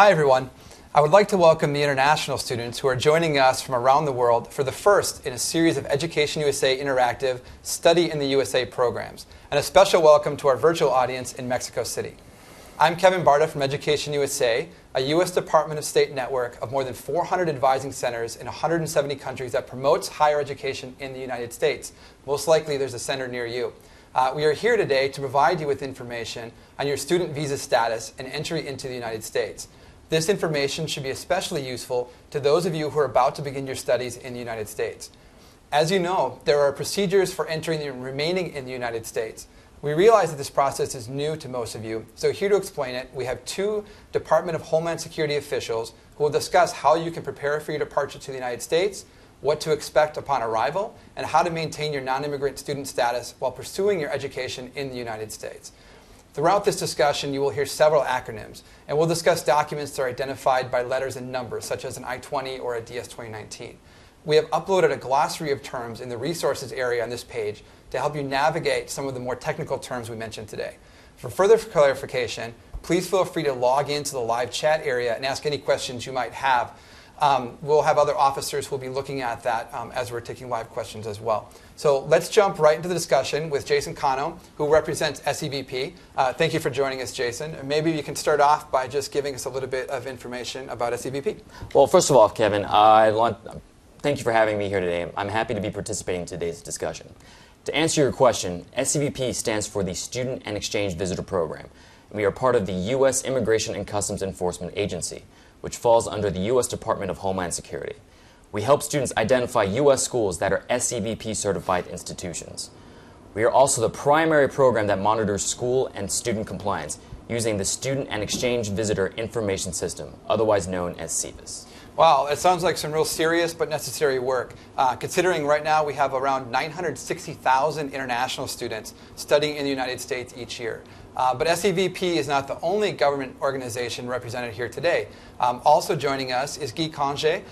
Hi everyone. I would like to welcome the international students who are joining us from around the world for the first in a series of Education USA Interactive Study in the USA programs, and a special welcome to our virtual audience in Mexico City. I'm Kevin Barta from Education USA, a U.S. Department of State network of more than 400 advising centers in 170 countries that promotes higher education in the United States. Most likely there's a center near you. We are here today to provide you with information on your student visa status and entry into the United States. This information should be especially useful to those of you who are about to begin your studies in the United States. As you know, there are procedures for entering and remaining in the United States. We realize that this process is new to most of you, so here to explain it, we have two Department of Homeland Security officials who will discuss how you can prepare for your departure to the United States, what to expect upon arrival, and how to maintain your non-immigrant student status while pursuing your education in the United States. Throughout this discussion, you will hear several acronyms, and we'll discuss documents that are identified by letters and numbers, such as an I-20 or a DS-2019. We have uploaded a glossary of terms in the resources area on this page to help you navigate some of the more technical terms we mentioned today. For further clarification, please feel free to log into the live chat area and ask any questions you might have. We'll have other officers who will be looking at that as we're taking live questions as well. So let's jump right into the discussion with Jason Cano, who represents SEVP. Thank you for joining us, Jason. Maybe you can start off by just giving us a little bit of information about SEVP. Well, first of all, Kevin, thank you for having me here today. I'm happy to be participating in today's discussion. To answer your question, SEVP stands for the Student and Exchange Visitor Program. And we are part of the U.S. Immigration and Customs Enforcement Agency, which falls under the U.S. Department of Homeland Security. We help students identify U.S. schools that are SEVP-certified institutions. We are also the primary program that monitors school and student compliance using the Student and Exchange Visitor Information System, otherwise known as SEVIS. Wow, it sounds like some real serious but necessary work. Considering right now we have around 960,000 international students studying in the United States each year. But SEVP is not the only government organization represented here today. Also joining us is Guy Conge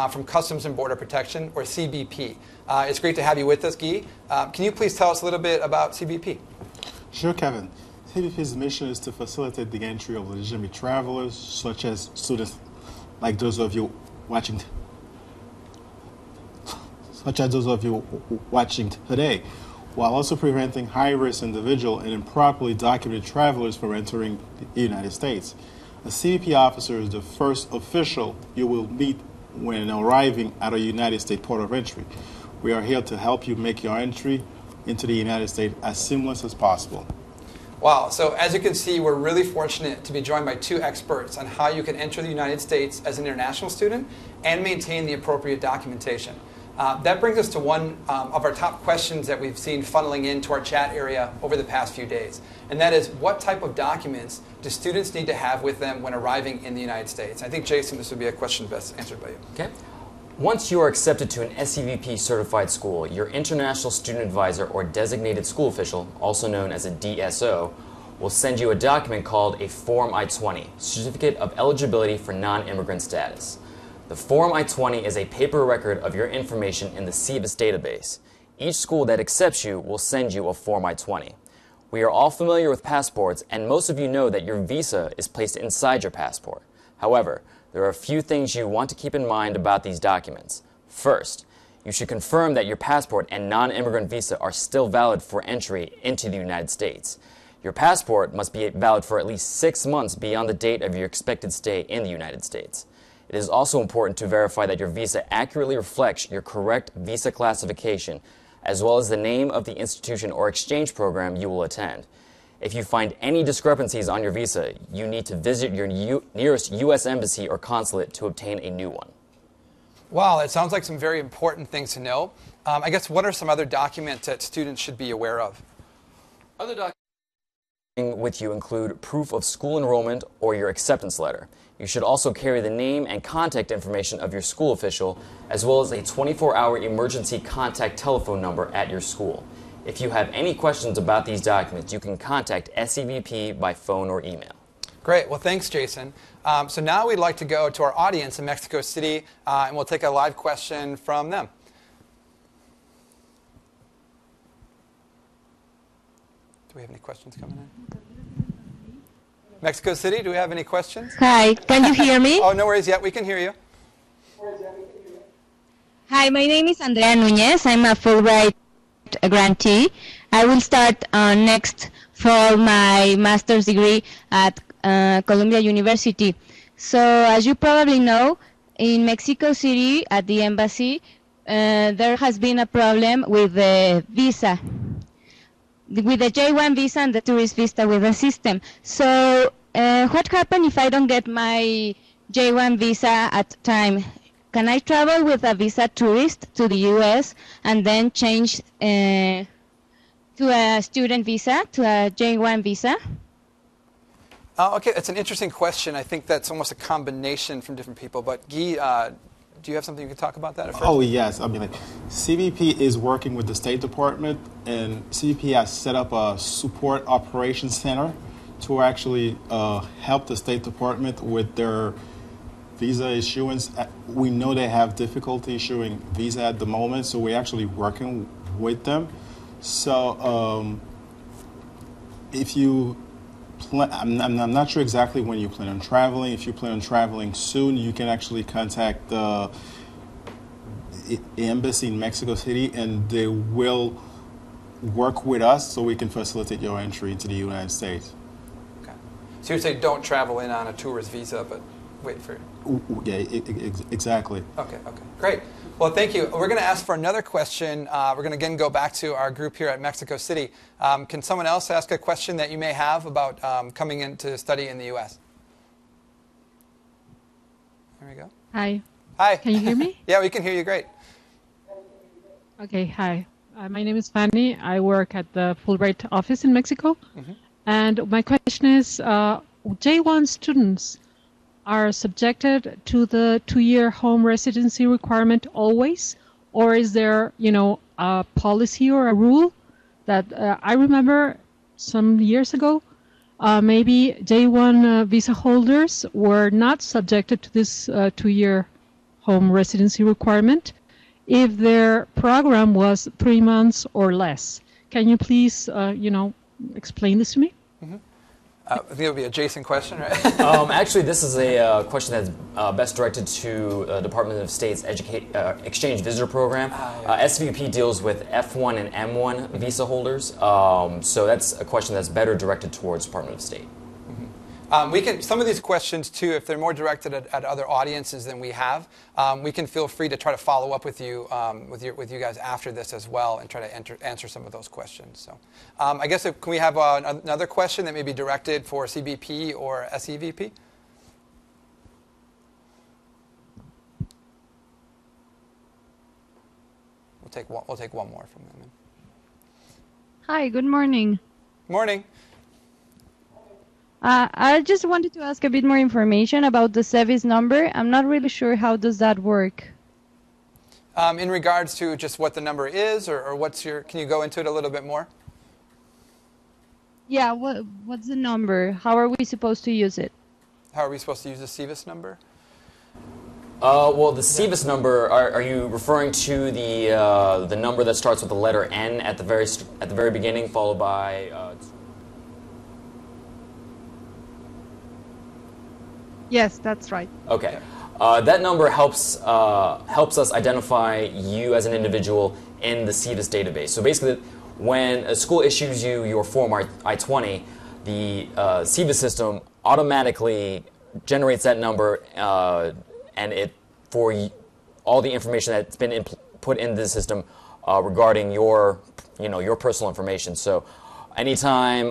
from Customs and Border Protection, or CBP. It's great to have you with us, Guy. Can you please tell us a little bit about CBP? Sure, Kevin. CBP's mission is to facilitate the entry of legitimate travelers, such as students like those of you watching today, while also preventing high-risk individual and improperly documented travelers from entering the United States. A CBP officer is the first official you will meet when arriving at a United States port of entry. We are here to help you make your entry into the United States as seamless as possible. Wow, so as you can see, we're really fortunate to be joined by two experts on how you can enter the United States as an international student and maintain the appropriate documentation. That brings us to one of our top questions that we've seen funneling into our chat area over the past few days. And that is, what type of documents do students need to have with them when arriving in the United States? I think, Jason, this would be a question best answered by you. Okay. Once you are accepted to an SEVP-certified school, your International Student Advisor or designated school official, also known as a DSO, will send you a document called a Form I-20, Certificate of Eligibility for Non-Immigrant Status. The Form I-20 is a paper record of your information in the SEVIS database. Each school that accepts you will send you a Form I-20. We are all familiar with passports, and most of you know that your visa is placed inside your passport. However, there are a few things you want to keep in mind about these documents. First, you should confirm that your passport and non-immigrant visa are still valid for entry into the United States. Your passport must be valid for at least 6 months beyond the date of your expected stay in the United States. It is also important to verify that your visa accurately reflects your correct visa classification, as well as the name of the institution or exchange program you will attend. If you find any discrepancies on your visa, you need to visit your nearest U.S. embassy or consulate to obtain a new one. Wow, it sounds like some very important things to know. I guess, what are some other documents that students should be aware of? Other documents with you include proof of school enrollment or your acceptance letter. You should also carry the name and contact information of your school official, as well as a 24-hour emergency contact telephone number at your school. If you have any questions about these documents, you can contact SEVP by phone or email. Great. Well, thanks, Jason. So now we'd like to go to our audience in Mexico City, and we'll take a live question from them. Do we have any questions coming in? Mexico City, do we have any questions? Hi, can you hear me? Oh, no worries. Yeah, we can hear you. Hi, my name is Andrea Nunez. I'm a Fulbright grantee. I will start next fall my master's degree at Columbia University. So, as you probably know, in Mexico City at the embassy, there has been a problem with the visa, with the J1 visa and the tourist visa with the system. So, what happens if I don't get my J1 visa at time? Can I travel with a visa tourist to the US and then change to a student visa, to a J1 visa? Okay, it's an interesting question. I think that's almost a combination from different people. But Guy, do you have something you can talk about that at first? Oh, yes. I mean, like, CBP is working with the State Department, and CBP has set up a support operations center to actually help the State Department with their visa issuance. We know they have difficulty issuing visa at the moment, so we're actually working with them. So if you I'm not sure exactly when you plan on traveling. If you plan on traveling soon, you can actually contact the embassy in Mexico City, and they will work with us so we can facilitate your entry into the United States. Okay. So you say don't travel in on a tourist visa, but wait for it. Yeah, exactly. Okay, great. Well, thank you. We're going to ask for another question. We're going to again go back to our group here at Mexico City. Can someone else ask a question that you may have about coming in to study in the U.S.? There we go. Hi. Hi. Can you hear me? Yeah, we can hear you great. Okay, hi. My name is Fanny. I work at the Fulbright office in Mexico. Mm-hmm. And my question is, J1 students are subjected to the 2-year home residency requirement always? Or is there, a policy or a rule that I remember some years ago, maybe J1 visa holders were not subjected to this 2-year home residency requirement if their program was 3 months or less. Can you please, explain this to me? Mm-hmm. I think it would be a Jason question, right? Actually, this is a question that's best directed to Department of State's Exchange Visitor Program. SVP deals with F1 and M1 visa holders, so that's a question that's better directed towards Department of State. We can some of these questions too, if they're more directed at other audiences than we have, we can feel free to try to follow up with you with you guys after this as well and try to answer some of those questions. So, I guess can we have another question that may be directed for CBP or SEVP? We'll take one more from them. Hi. Good morning. Morning. I just wanted to ask a bit more information about the SEVIS number. I'm not really sure how does that work. In regards to just what the number is, or can you go into it a little bit more? Yeah, what's the number? How are we supposed to use it? How are we supposed to use the SEVIS number? Well, the SEVIS number, are you referring to the number that starts with the letter N at the very beginning, followed by? Yes, that's right. Okay. That number helps us identify you as an individual in the SEVIS database. So basically, when a school issues you your Form I-20, the SEVIS system automatically generates that number, and it for all the information that's been put in the system regarding your personal information. So anytime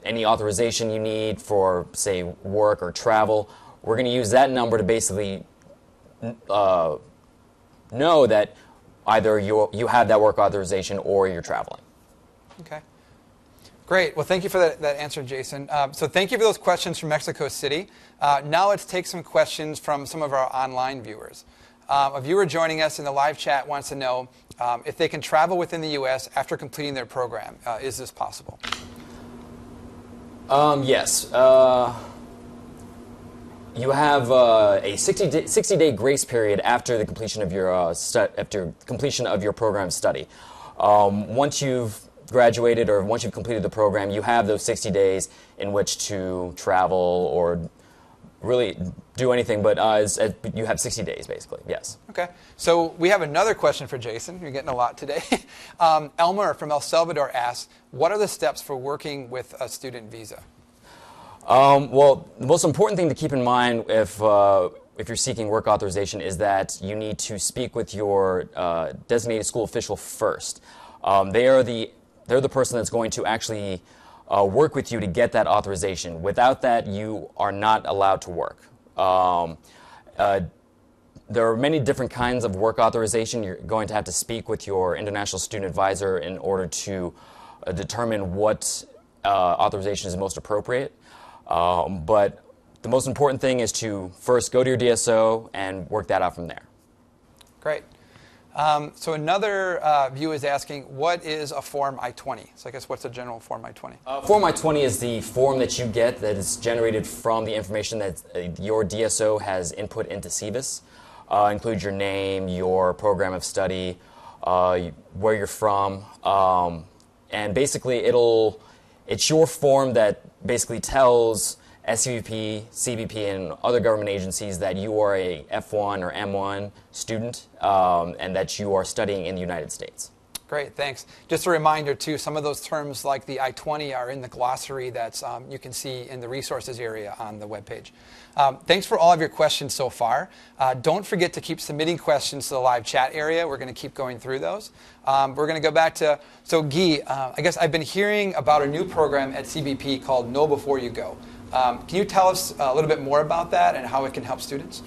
any authorization you need for, say, work or travel, we're going to use that number to basically know that either you have that work authorization or you're traveling. Okay. Great. Well, thank you for that answer, Jason. So thank you for those questions from Mexico City. Now let's take some questions from some of our online viewers. A viewer joining us in the live chat wants to know if they can travel within the U.S. after completing their program. Is this possible? Yes. You have a 60-day grace period after the completion of your program study. Once you've graduated or once you've completed the program, you have those 60 days in which to travel or really do anything, but you have 60 days, basically, yes. Okay, so we have another question for Jason. You're getting a lot today. Elmer from El Salvador asks, what are the steps for working with a student visa? Well, the most important thing to keep in mind if you're seeking work authorization is that you need to speak with your designated school official first. They're the person that's going to actually work with you to get that authorization. Without that, you are not allowed to work. There are many different kinds of work authorization. You're going to have to speak with your international student advisor in order to determine what authorization is most appropriate. But the most important thing is to first go to your DSO and work that out from there. Great. So another viewer is asking, what is a Form I-20? So I guess what's a general Form I-20? Form I-20 is the form that you get that is generated from the information that your DSO has input into SEVIS. Includes your name, your program of study, where you're from, and basically it's your form that basically tells SCVP, CBP, and other government agencies that you are a F1 or M1 student and that you are studying in the United States. Great, thanks. Just a reminder, too, some of those terms like the I-20 are in the glossary that you can see in the resources area on the webpage. Thanks for all of your questions so far. Don't forget to keep submitting questions to the live chat area. We're going to keep going through those. We're going to go back to, so Guy, I guess I've been hearing about a new program at CBP called Know Before You Go. Can you tell us a little bit more about that and how it can help students?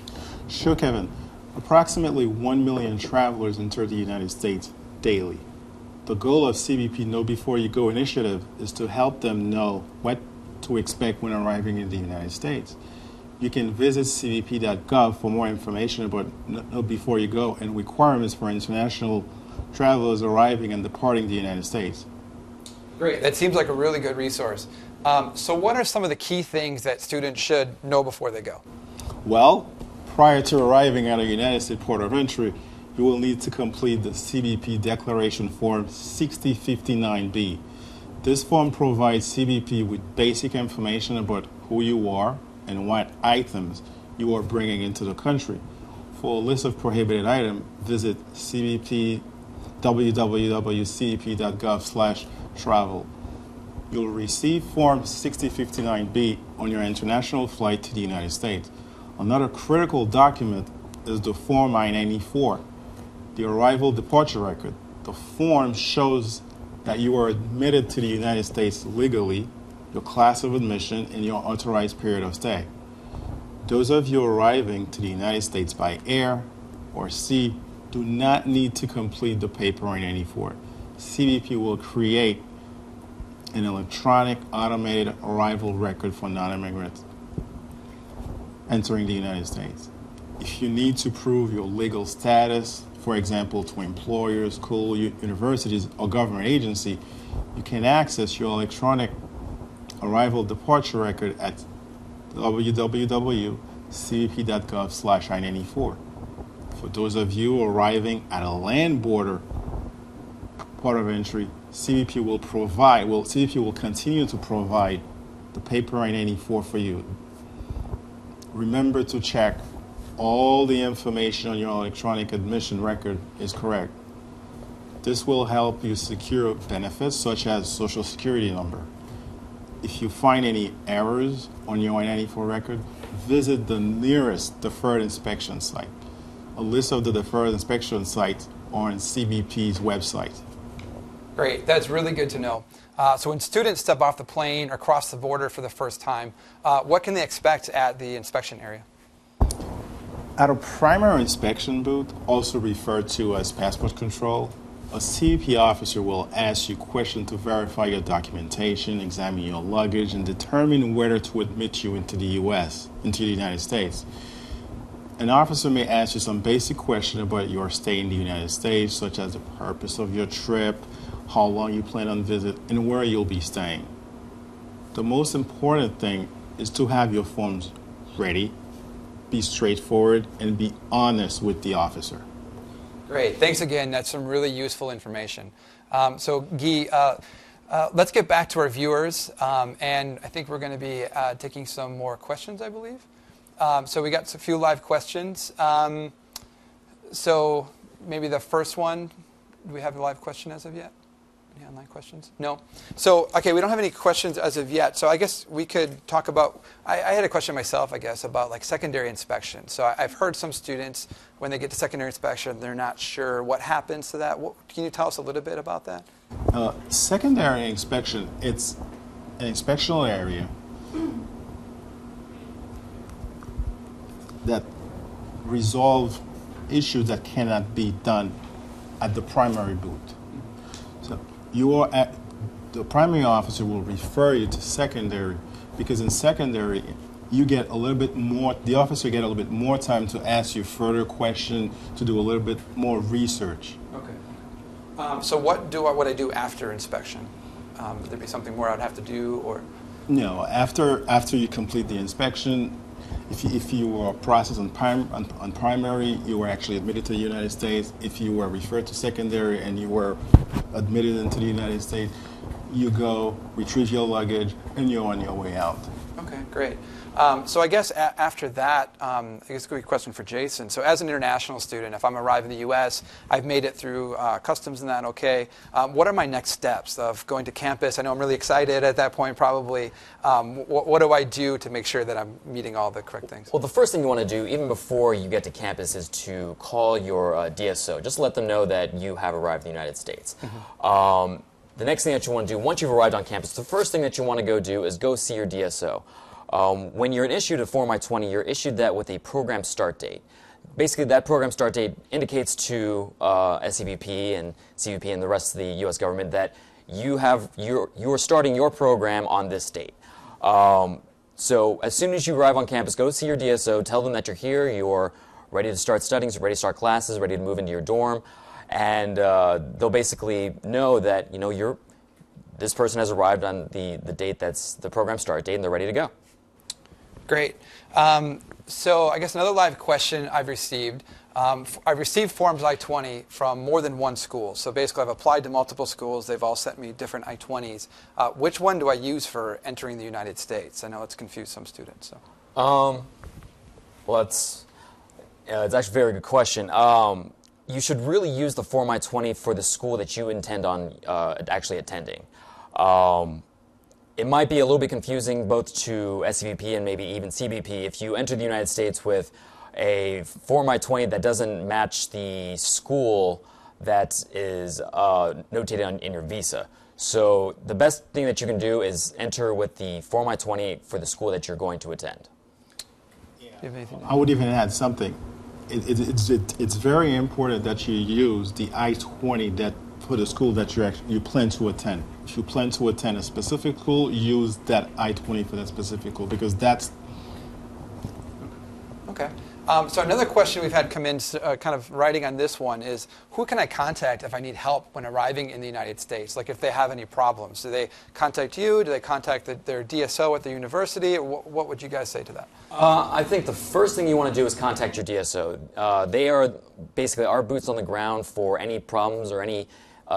Sure, Kevin. Approximately 1 million travelers enter the United States daily. The goal of CBP Know Before You Go initiative is to help them know what to expect when arriving in the United States. You can visit cbp.gov for more information about Know Before You Go and requirements for international travelers arriving and departing the United States. Great. That seems like a really good resource. So what are some of the key things that students should know before they go? Well, prior to arriving at a United States port of entry, you will need to complete the CBP Declaration Form 6059B. This form provides CBP with basic information about who you are and what items you are bringing into the country. For a list of prohibited items, visit www.cbp.gov/travel. You'll receive Form 6059B on your international flight to the United States. Another critical document is the Form I-94, the Arrival Departure Record. The form shows that you are admitted to the United States legally, your class of admission, and your authorized period of stay. Those of you arriving to the United States by air or sea do not need to complete the paper I-94. CBP will create an electronic automated arrival record for non-immigrants entering the United States. If you need to prove your legal status, for example, to employers, school, universities, or government agency, you can access your electronic arrival departure record at www.cbp.gov/I-94. For those of you arriving at a land border port of entry, CBP will continue to provide the paper I-94 for you. Remember to check all the information on your electronic admission record is correct. This will help you secure benefits such as Social Security number. If you find any errors on your I-94 record, visit the nearest deferred inspection site. A list of the deferred inspection sites are on CBP's website. Great, that's really good to know. So when students step off the plane or cross the border for the first time, what can they expect at the inspection area? At a primary inspection booth, also referred to as passport control, a CBP officer will ask you questions to verify your documentation, examine your luggage, and determine whether to admit you into the United States. An officer may ask you some basic questions about your stay in the United States, such as the purpose of your trip, how long you plan on visit, and where you'll be staying. The most important thing is to have your forms ready, be straightforward, and be honest with the officer. Great. Thanks again. That's some really useful information. So Guy, let's get back to our viewers, and I think we're going to be taking some more questions, I believe. So we got a few live questions. So maybe the first one, do we have a live question as of yet? Any online questions? No. So, okay, we don't have any questions as of yet. So I guess we could talk about, I had a question myself, I guess, about like secondary inspection. So I've heard some students, when they get to secondary inspection, they're not sure what happens to that. Can you tell us a little bit about that? Secondary inspection, it's an inspectional area that resolve issues that cannot be done at the primary booth. So the primary officer will refer you to secondary, because in secondary you get a little bit more, the officer get a little bit more time to ask you further questions, to do a little bit more research. Okay. So what would I do after inspection? Would there be something more I'd have to do, or? No, after you complete the inspection, if you were processed on primary, you were actually admitted to the United States. If you were referred to secondary and you were admitted into the United States, you go, retrieve your luggage, and you're on your way out. Okay, great. So I guess after that, I guess a good question for Jason. So as an international student, if I'm arriving in the U.S., I've made it through customs and that, okay. What are my next steps of going to campus? I know I'm really excited at that point, probably. What do I do to make sure that I'm meeting all the correct things? Well, the first thing you want to do, even before you get to campus, is to call your DSO. Just let them know that you have arrived in the United States. Mm-hmm. The next thing that you want to do, once you've arrived on campus, the first thing that you want to go do is go see your DSO. When you're issued a Form I-20, you're issued that with a program start date. Basically, that program start date indicates to SCVP and CBP and the rest of the U.S. government that you're starting your program on this date. So as soon as you arrive on campus, go see your DSO, tell them that you're here, you're ready to start studying, ready to start classes, ready to move into your dorm, and they'll basically know that this person has arrived on the date that's the program start date, and they're ready to go. Great. So I guess another live question I've received. I've received Forms I-20 from more than one school. So basically I've applied to multiple schools. They've all sent me different I-20s. Which one do I use for entering the United States? I know it's confused some students. So. Well, it's actually a very good question. You should really use the Form I-20 for the school that you intend on actually attending. It might be a little bit confusing both to SCVP and maybe even CBP if you enter the United States with a Form I-20 that doesn't match the school that is notated in your visa. So the best thing that you can do is enter with the Form I-20 for the school that you're going to attend. Yeah. I would even add something. It's very important that you use the I-20 that for the school that you plan to attend. If you plan to attend a specific school, use that I-20 for that specific school, because that's... Okay. So another question we've had come in, kind of writing on this one, is who can I contact if I need help when arriving in the United States? Like if they have any problems, do they contact you? Do they contact their DSO at the university? What would you guys say to that? I think the first thing you want to do is contact your DSO. They are basically our boots on the ground for any problems or any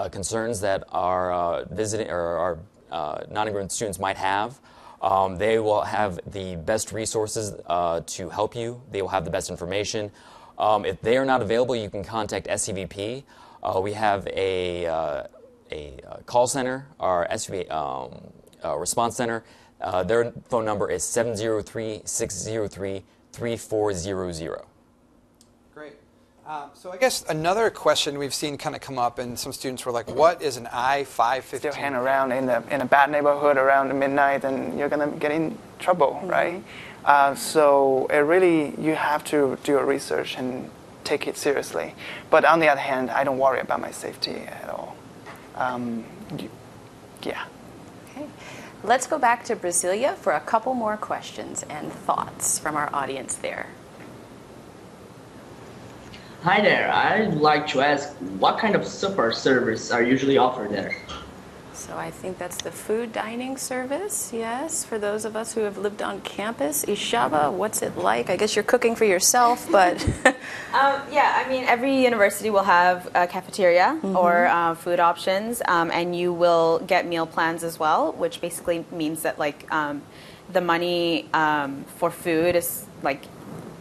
concerns that our visiting or our non-immigrant students might have. They will have the best resources to help you. They will have the best information. If they are not available, you can contact SCVP. We have a call center, our SCVP response center. Their phone number is 703-603-3400. Great. So I guess another question we've seen kind of come up, and some students were like, what is an I-515? Still hang around in a bad neighborhood around midnight, and you're going to get in trouble, right? So it really, you have to do your research and take it seriously. But on the other hand, I don't worry about my safety at all. Yeah. Okay. Let's go back to Brasilia for a couple more questions and thoughts from our audience there. Hi there. I'd like to ask, what kind of support service are usually offered there? So I think that's the food dining service, yes, for those of us who have lived on campus. Ishaba, what's it like? I guess you're cooking for yourself, but... Yeah, I mean, every university will have a cafeteria or food options, and you will get meal plans as well, which basically means that, like, the money for food is, like,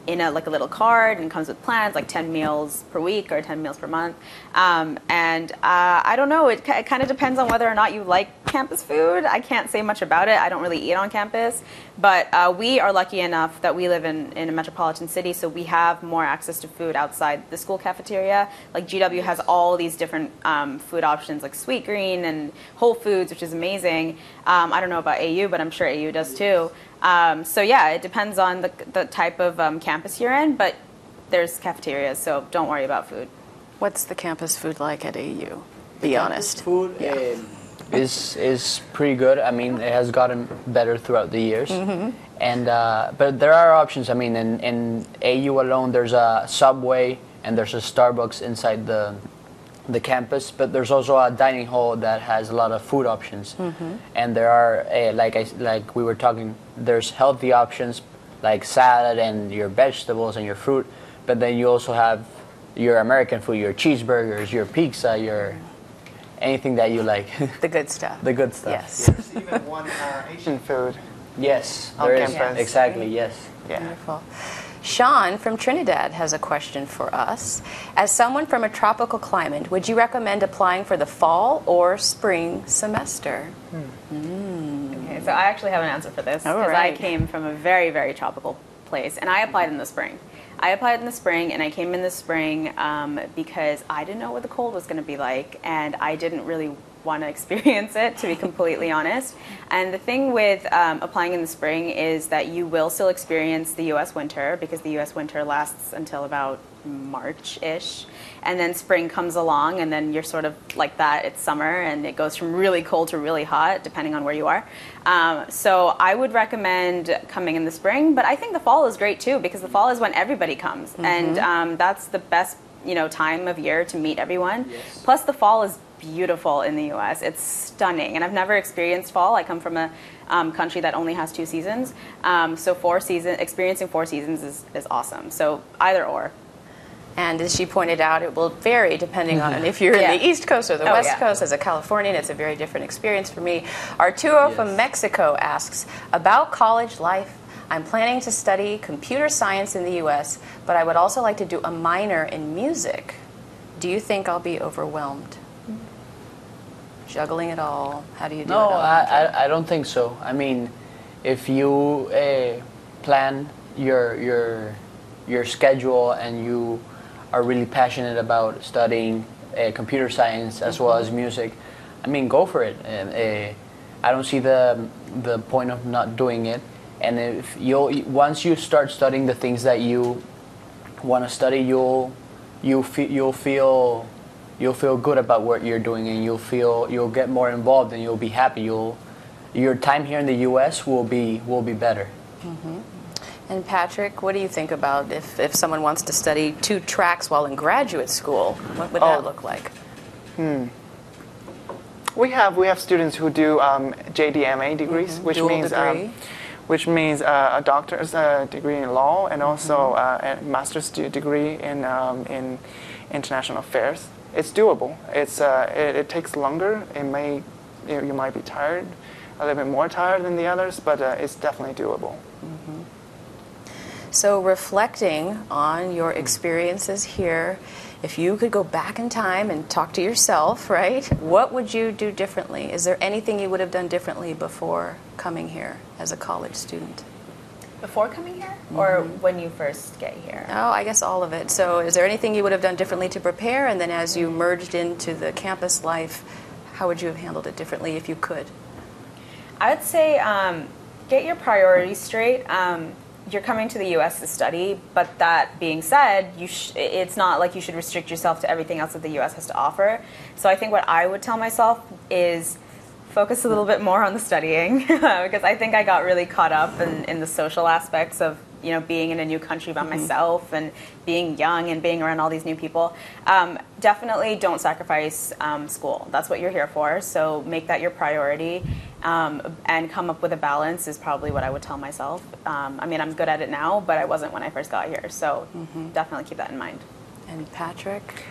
in a little card and comes with plans, like 10 meals per week or 10 meals per month. And I don't know, it kind of depends on whether or not you like campus food. I can't say much about it. I don't really eat on campus. But we are lucky enough that we live in a metropolitan city, so we have more access to food outside the school cafeteria. Like GW has all these different food options, like Sweetgreen and Whole Foods, which is amazing. I don't know about AU, but I'm sure AU does too. So yeah, it depends on the type of campus you're in, but there's cafeterias, so don't worry about food. What's the campus food like at AU? Be honest. Food is pretty good. I mean, it has gotten better throughout the years. And but there are options. I mean, in AU alone, there's a Subway and there's a Starbucks inside the campus, but there's also a dining hall that has a lot of food options. And there are like we were talking, there's healthy options like salad and your vegetables and your fruit, but then you also have your American food, your cheeseburgers, your pizza, your anything that you like. The good stuff. The good stuff. Yes. There's even one Asian food. Yes, On there is. campus. Exactly, yes. Yeah. Wonderful. Sean from Trinidad has a question for us. As someone from a tropical climate, would you recommend applying for the fall or spring semester? Okay, so I actually have an answer for this All because right. I came from a very, very tropical place, and I applied in the spring. And I came in the spring because I didn't know what the cold was going to be like, and I didn't really want to experience it, to be completely honest. And the thing with applying in the spring is that you will still experience the U.S. winter, because the U.S. winter lasts until about March-ish. And then spring comes along, and then you're sort of like that. It's summer, and it goes from really cold to really hot, depending on where you are. So I would recommend coming in the spring, but I think the fall is great too, because the fall is when everybody comes, and that's the best time of year to meet everyone. Yes. Plus, the fall is beautiful in the U.S. It's stunning, and I've never experienced fall. I come from a country that only has 2 seasons, so experiencing 4 seasons is awesome. So either or. And as she pointed out, it will vary depending on if you're in the East Coast or the West Coast. As a Californian, it's a very different experience for me. Arturo from Mexico asks, about college life, I'm planning to study computer science in the U.S., but I would also like to do a minor in music. Do you think I'll be overwhelmed? Juggling it all. How do you do it all? No, I don't think so. I mean, if you plan your schedule and you are really passionate about studying computer science as well as music, I mean, go for it. I don't see the point of not doing it. And if once you start studying the things that you want to study, you'll feel good about what you're doing, and you'll get more involved, and you'll be happy. Your time here in the U.S. will be better. And Patrick, what do you think about if someone wants to study 2 tracks while in graduate school? What would that look like? We have students who do JDMA degrees, which means a doctor's degree in law and also a master's degree in international affairs. It's doable. It takes longer. You might be tired, a little bit more tired than the others, but it's definitely doable. So reflecting on your experiences here, if you could go back in time and talk to yourself, right, what would you do differently? Is there anything you would have done differently before coming here as a college student? Before coming here, or when you first get here? Oh, I guess all of it. So is there anything you would have done differently to prepare? And then as you merged into the campus life, how would you have handled it differently if you could? I would say get your priorities straight. You're coming to the U.S. to study, but that being said, it's not like you should restrict yourself to everything else that the U.S. has to offer. So I think what I would tell myself is focus a little bit more on the studying because I think I got really caught up in the social aspects of being in a new country by myself and being young and being around all these new people. Definitely don't sacrifice school. That's what you're here for. So make that your priority and come up with a balance is probably what I would tell myself. I mean, I'm good at it now, but I wasn't when I first got here. So definitely keep that in mind. And Patrick?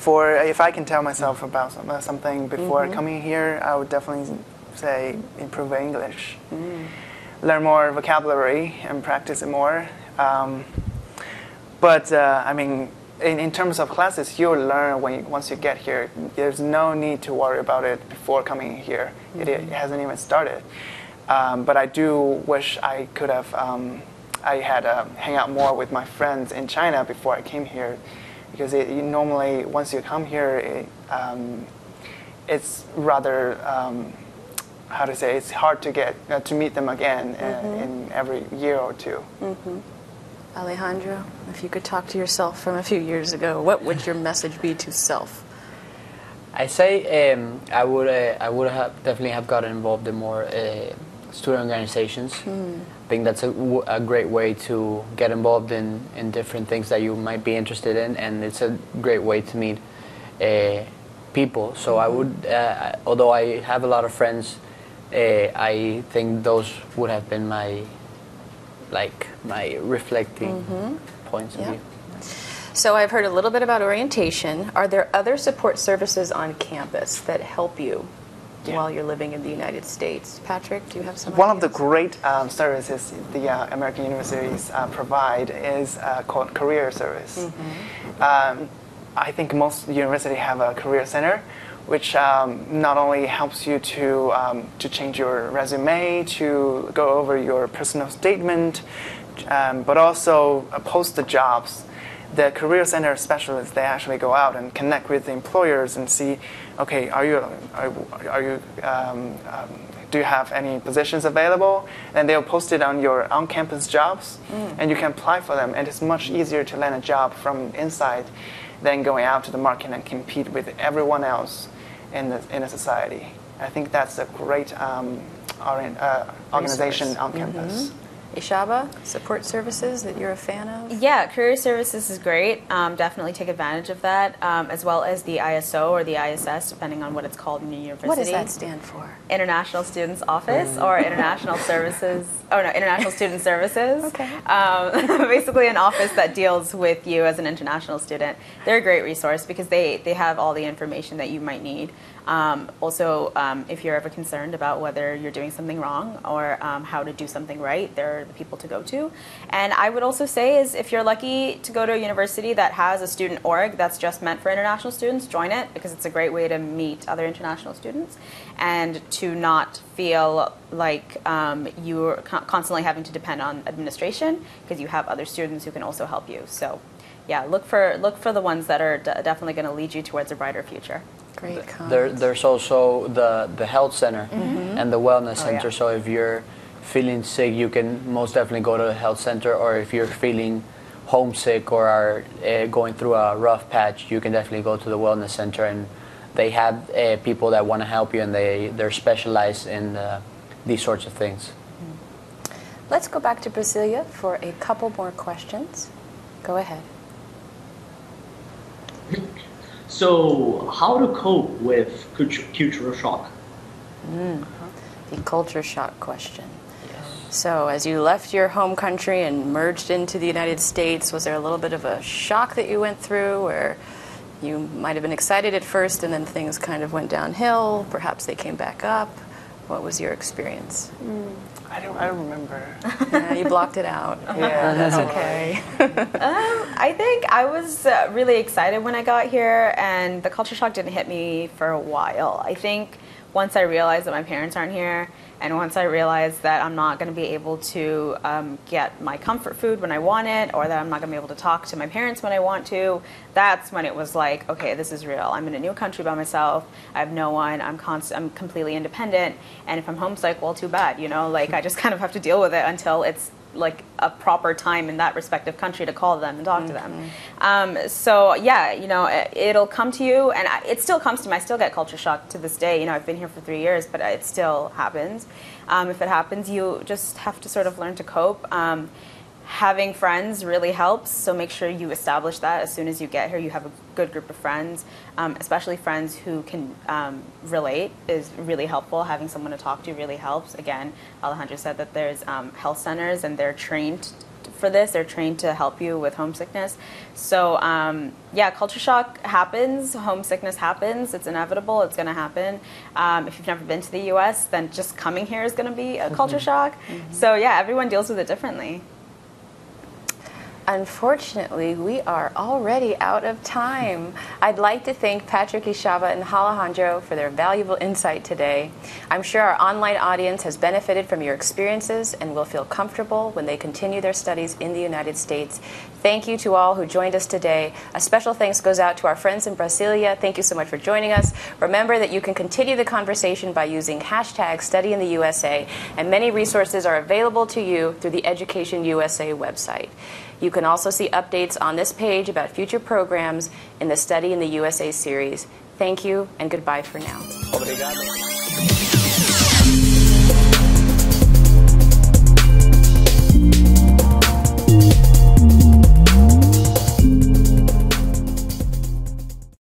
If I can tell myself about something before coming here, I would definitely say improve English. Learn more vocabulary and practice it more. But I mean, in terms of classes, you'll learn once you get here. There's no need to worry about it before coming here. It hasn't even started. But I do wish I could have. I had hang out more with my friends in China before I came here, because normally once you come here, it's rather. How to say, it's hard to get to meet them again in every year or two. Alejandro, if you could talk to yourself from a few years ago, what would your message be to self? I say I would have definitely have gotten involved in more student organizations. I think that's a great way to get involved in different things that you might be interested in, and it's a great way to meet people. So I would, although I have a lot of friends, I think those would have been my reflecting points of view. So I've heard a little bit about orientation. Are there other support services on campus that help you while you're living in the United States? Patrick, do you have some One ideas? of the great services the American universities provide is called Career Service. I think most universities have a career center, which not only helps you to change your resume, to go over your personal statement, but also post the jobs. The career center specialists, they actually go out and connect with the employers and see, okay, do you have any positions available? And they'll post it on your on-campus jobs, and you can apply for them. And it's much easier to land a job from inside than going out to the market and compete with everyone else in a society. I think that's a great organization on campus. Ishaba, support services that you're a fan of? Yeah, career services is great. Definitely take advantage of that, as well as the ISO or the ISS, depending on what it's called in the university. What does that stand for? International Students Office or International Services. Oh no, International Student Services. Okay. Basically, an office that deals with you as an international student. They're a great resource because they have all the information that you might need. Also, if you're ever concerned about whether you're doing something wrong or how to do something right, they're the people to go to. And I would also say is if you're lucky to go to a university that has a student org that's just meant for international students, join it because it's a great way to meet other international students and to not feel like you're constantly having to depend on administration because you have other students who can also help you. So yeah, look for the ones that are definitely going to lead you towards a brighter future. Great comments. There's also the health center and the wellness center. So if you're feeling sick, you can most definitely go to the health center. Or if you're feeling homesick or are going through a rough patch, you can definitely go to the wellness center. And they have people that want to help you, and they're specialized in these sorts of things. Let's go back to Brasilia for a couple more questions. Go ahead. So, how to cope with cultural shock? The culture shock question. Yes. So, as you left your home country and merged into the United States, was there a little bit of a shock that you went through, where you might have been excited at first and then things kind of went downhill? Perhaps they came back up. What was your experience? I don't remember. Yeah, you blocked it out. Yeah, that's okay. I think I was really excited when I got here, and the culture shock didn't hit me for a while. I think once I realized that my parents aren't here, and once I realized that I'm not going to be able to get my comfort food when I want it, or that I'm not going to be able to talk to my parents when I want to, that's when it was like, okay, this is real. I'm in a new country by myself. I have no one. I'm completely independent. And if I'm homesick, well, too bad. You know, like I just kind of have to deal with it until it's like a proper time in that respective country to call them and talk to them. So yeah, you know, it'll come to you, and it still comes to me. I still get culture shock to this day. You know, I've been here for 3 years, but it still happens. If it happens, you just have to sort of learn to cope. Having friends really helps, so make sure you establish that as soon as you get here. You have a good group of friends, especially friends who can relate is really helpful. Having someone to talk to really helps. Again, Alejandro said that there's health centers, and they're trained for this. They're trained to help you with homesickness. So yeah, culture shock happens, homesickness happens. It's inevitable. It's going to happen. If you've never been to the U.S., then just coming here is going to be a culture shock. So yeah, everyone deals with it differently. Unfortunately, we are already out of time. I'd like to thank Patrick Ishaba and Alejandro for their valuable insight today. I'm sure our online audience has benefited from your experiences and will feel comfortable when they continue their studies in the United States. Thank you to all who joined us today. A special thanks goes out to our friends in Brasilia. Thank you so much for joining us. Remember that you can continue the conversation by using hashtag #StudyInTheUSA, and many resources are available to you through the Education USA website. You can also see updates on this page about future programs in the Study in the USA series. Thank you, and goodbye for now. Obrigado.